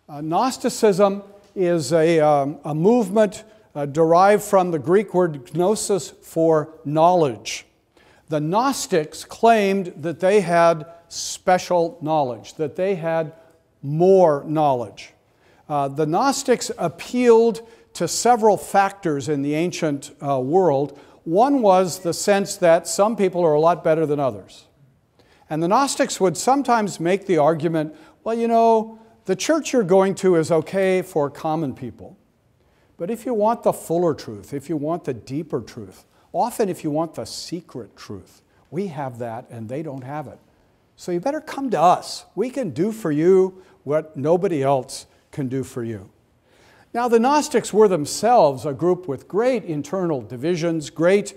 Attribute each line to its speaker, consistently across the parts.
Speaker 1: Gnosticism is a movement derived from the Greek word gnosis for knowledge. The Gnostics claimed that they had special knowledge, that they had more knowledge. The Gnostics appealed to several factors in the ancient world. One was the sense that some people are a lot better than others. And the Gnostics would sometimes make the argument, well, you know, the church you're going to is okay for common people. But if you want the fuller truth, if you want the deeper truth, often if you want the secret truth, we have that and they don't have it. So you better come to us. We can do for you what nobody else can do for you. Now, the Gnostics were themselves a group with great internal divisions, great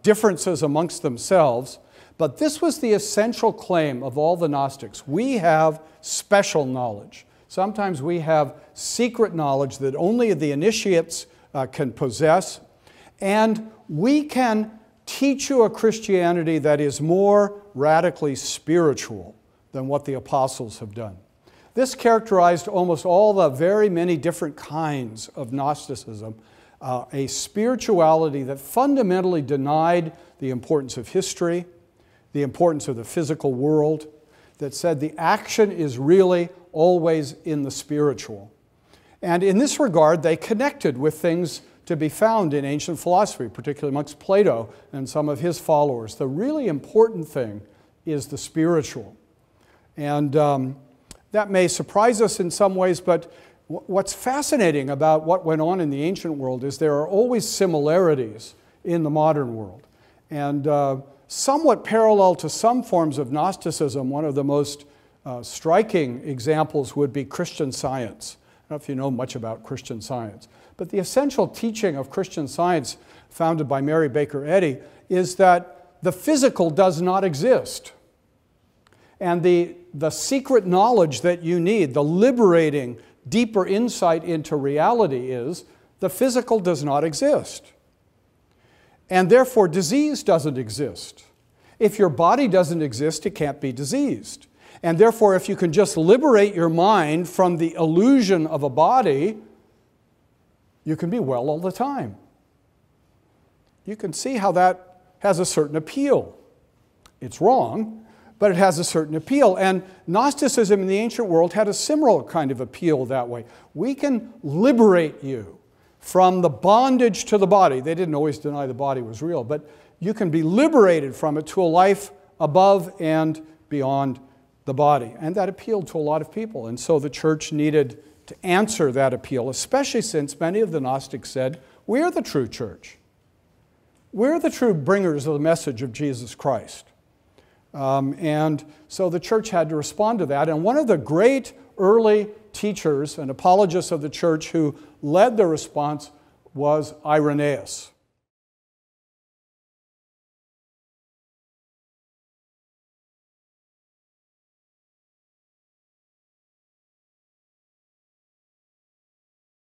Speaker 1: differences amongst themselves, but this was the essential claim of all the Gnostics. We have special knowledge. Sometimes we have secret knowledge that only the initiates can possess, and we can teach you a Christianity that is more radically spiritual than what the apostles have done. This characterized almost all the very many different kinds of Gnosticism, a spirituality that fundamentally denied the importance of history, the importance of the physical world, that said the action is really always in the spiritual. And in this regard, they connected with things to be found in ancient philosophy, particularly amongst Plato and some of his followers. The really important thing is the spiritual. And that may surprise us in some ways, but what's fascinating about what went on in the ancient world is there are always similarities in the modern world. And somewhat parallel to some forms of Gnosticism, one of the most striking examples would be Christian Science. I don't know if you know much about Christian Science, but the essential teaching of Christian Science, founded by Mary Baker Eddy, is that the physical does not exist. And the secret knowledge that you need, the liberating, deeper insight into reality is the physical does not exist. And therefore, disease doesn't exist. If your body doesn't exist, it can't be diseased. And therefore, if you can just liberate your mind from the illusion of a body, you can be well all the time. You can see how that has a certain appeal. It's wrong, but it has a certain appeal. And Gnosticism in the ancient world had a similar kind of appeal that way. We can liberate you from the bondage to the body. They didn't always deny the body was real, but you can be liberated from it to a life above and beyond the body. And that appealed to a lot of people. And so the church needed to answer that appeal, especially since many of the Gnostics said, we're the true church. We're the true bringers of the message of Jesus Christ. And so the church had to respond to that. And one of the great early teachers and apologists of the church who led the response was Irenaeus.